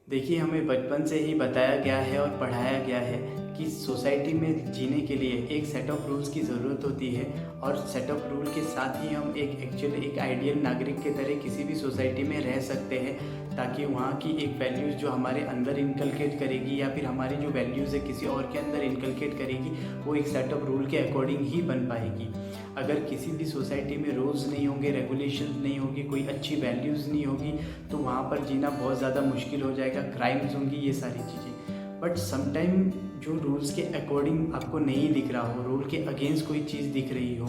देखिए, हमें बचपन से ही बताया गया है और पढ़ाया गया है कि सोसाइटी में जीने के लिए एक सेट ऑफ रूल्स की ज़रूरत होती है और सेट ऑफ रूल के साथ ही हम एक आइडियल नागरिक के तरह किसी भी सोसाइटी में रह सकते हैं, ताकि वहाँ की एक वैल्यूज़ जो हमारे अंदर इनकलकेट करेगी या फिर हमारी जो वैल्यूज़ है किसी और के अंदर इनकलकेट करेगी, वो एक सेट ऑफ रूल के अकॉर्डिंग ही बन पाएगी। अगर किसी भी सोसाइटी में रूल्स नहीं होंगे, रेगुलेशंस नहीं होगी, कोई अच्छी वैल्यूज़ नहीं होगी, तो वहाँ पर जीना बहुत ज़्यादा मुश्किल हो जाएगा, क्राइम्स होंगी, ये सारी चीज़ें। बट समटाइम जो रूल्स के अकॉर्डिंग आपको नहीं दिख रहा हो, रूल के अगेंस्ट कोई चीज़ दिख रही हो,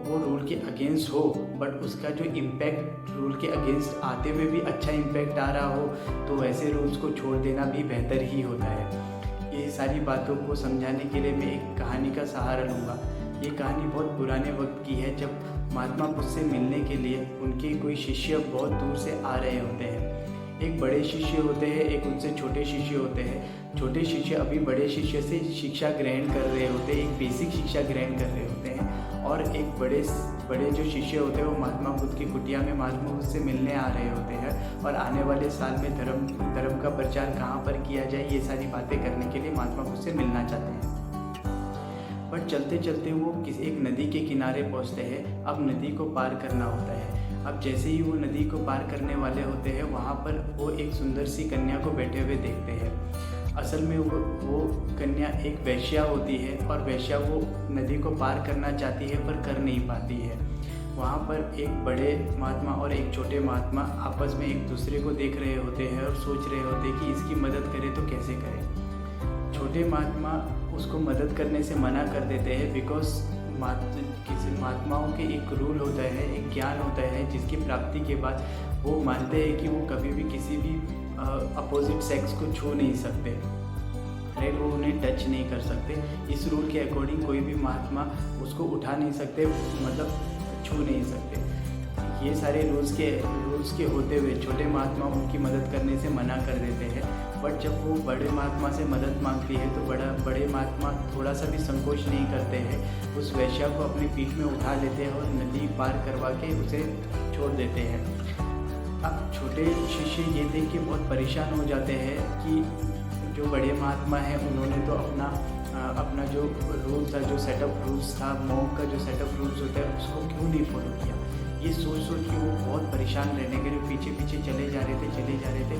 वो रूल के अगेंस्ट हो बट उसका जो इम्पैक्ट रूल के अगेंस्ट आते हुए भी अच्छा इम्पैक्ट आ रहा हो, तो ऐसे रूल्स को छोड़ देना भी बेहतर ही होता है। ये सारी बातों को समझाने के लिए मैं एक कहानी का सहारा लूँगा। ये कहानी बहुत पुराने वक्त की है, जब महात्मा बुद्ध से मिलने के लिए उनके कोई शिष्य बहुत दूर से आ रहे होते हैं। एक बड़े शिष्य होते हैं, एक उनसे छोटे शिष्य होते हैं। छोटे शिष्य अभी बड़े शिष्य से शिक्षा ग्रहण कर रहे होते हैं, एक बेसिक शिक्षा ग्रहण कर रहे होते हैं, और एक बड़े जो शिष्य होते हैं वो महात्मा बुद्ध की कुटिया में महात्मा बुद्ध से मिलने आ रहे होते हैं और आने वाले साल में धर्म का प्रचार कहाँ पर किया जाए, ये सारी बातें करने के लिए महात्मा बुद्ध से मिलना चाहते हैं। बट चलते चलते वो किसी एक नदी के किनारे पहुंचते हैं। अब नदी को पार करना होता है। अब जैसे ही वो नदी को पार करने वाले होते हैं, वहाँ पर वो एक सुंदर सी कन्या को बैठे हुए देखते हैं। असल में वो कन्या एक वेश्या होती है और वेश्या वो नदी को पार करना चाहती है पर कर नहीं पाती है। वहाँ पर एक बड़े महात्मा और एक छोटे महात्मा आपस में एक दूसरे को देख रहे होते हैं और सोच रहे होते हैं कि इसकी मदद करें तो कैसे करें। छोटे महात्मा उसको मदद करने से मना कर देते हैं, बिकॉज किसी महात्माओं के एक रूल होता है, एक ज्ञान होता है जिसकी प्राप्ति के बाद वो मानते हैं कि वो कभी भी किसी भी अपोजिट सेक्स को छू नहीं सकते, राइट, वो उन्हें टच नहीं कर सकते। इस रूल के अकॉर्डिंग कोई भी महात्मा उसको उठा नहीं सकते, मतलब छू नहीं सकते। ये सारे रूल्स के होते हुए छोटे महात्मा उनकी मदद करने से मना कर देते हैं। बट जब वो बड़े महात्मा से मदद मांगती है तो बड़े महात्मा थोड़ा सा भी संकोच नहीं करते हैं, उस वेश्या को अपनी पीठ में उठा लेते हैं और नदी पार करवा के उसे छोड़ देते हैं। अब छोटे शिष्य ये देख के बहुत परेशान हो जाते हैं कि जो बड़े महात्मा हैं उन्होंने तो अपना जो रूल था, जो सेट ऑफ रूल्स था, मॉन्क का जो सेट ऑफ रूल्स होता है, उसको क्यों नहीं फॉलो किया। ये सोच के वो बहुत परेशान रहने के लिए पीछे पीछे चले जा रहे थे।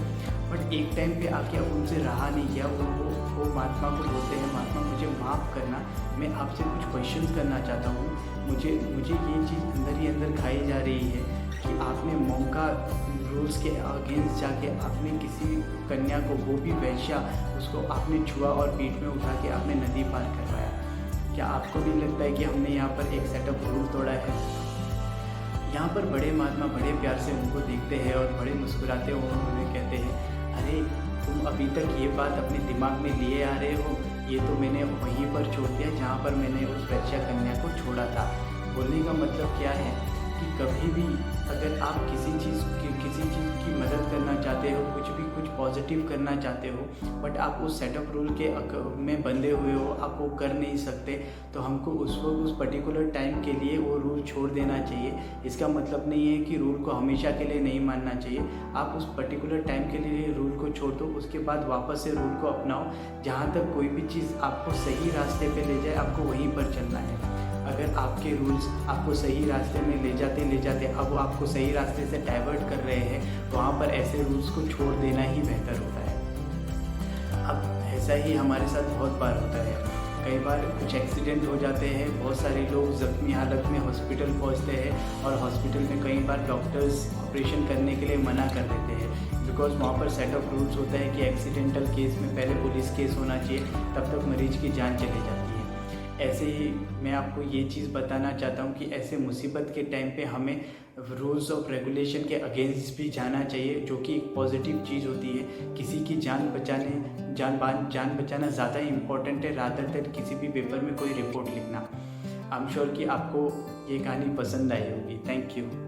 बट एक टाइम पे आके अब उनसे रहा नहीं गया। वो महात्मा को बोलते हैं, महात्मा मुझे माफ़ करना, मैं आपसे कुछ क्वेश्चंस करना चाहता हूँ। मुझे ये चीज़ अंदर ही अंदर खाई जा रही है कि आपने मौका रूल्स के अगेंस्ट जाके आपने किसी कन्या को, वो भी वैश्या, उसको आपने छुआ और पीठ में उठा के आपने नदी पार करवाया। क्या आपको नहीं लगता है कि हमने यहाँ पर एक सेट ऑफ रूल तोड़ा है। यहाँ पर बड़े महात्मा बड़े प्यार से उनको देखते हैं और बड़े मुस्कुराते हुए उन्हें कहते हैं, अरे तुम अभी तक ये बात अपने दिमाग में लिए आ रहे हो, ये तो मैंने वहीं पर छोड़ दिया जहाँ पर मैंने उस वैश्या कन्या को छोड़ा था। बोलने का मतलब क्या है कि कभी भी अगर आप किसी चीज़ की मदद करना चाहते हो, कुछ पॉजिटिव करना चाहते हो, बट आप उस सेट ऑफ रूल के में बंधे हुए हो, आप वो कर नहीं सकते, तो हमको उस पर्टिकुलर टाइम के लिए वो रूल छोड़ देना चाहिए। इसका मतलब नहीं है कि रूल को हमेशा के लिए नहीं मानना चाहिए। आप उस पर्टिकुलर टाइम के लिए रूल को छोड़ दो, उसके बाद वापस से रूल को अपनाओ। जहाँ तक कोई भी चीज़ आपको सही रास्ते पे ले जाए, आपको वहीं पर चलना है। अगर आपके रूल्स आपको सही रास्ते में ले जाते अब वो आपको सही रास्ते से डाइवर्ट कर रहे हैं, वहाँ पर ऐसे रूल्स को छोड़ देना ही बेहतर होता है। अब ऐसा ही हमारे साथ बहुत बार होता है। कई बार कुछ एक्सीडेंट हो जाते हैं, बहुत सारे लोग ज़ख्मी हालत में हॉस्पिटल पहुँचते हैं और हॉस्पिटल में कई बार डॉक्टर्स ऑपरेशन करने के लिए मना कर देते हैं, बिकॉज वहाँ पर सेट ऑफ रूल्स होता है कि एक्सीडेंटल केस में पहले पुलिस केस होना चाहिए, तब तक मरीज की जान चली जाती है। ऐसे ही मैं आपको ये चीज़ बताना चाहता हूँ कि ऐसे मुसीबत के टाइम पे हमें रूल्स ऑफ रेगुलेशन के अगेंस्ट भी जाना चाहिए, जो कि एक पॉजिटिव चीज़ होती है। किसी की जान बचाना ज़्यादा इम्पोर्टेंट है रादर देन किसी भी पेपर में कोई रिपोर्ट लिखना। आई एम श्योर कि आपको ये कहानी पसंद आई होगी। Thank you.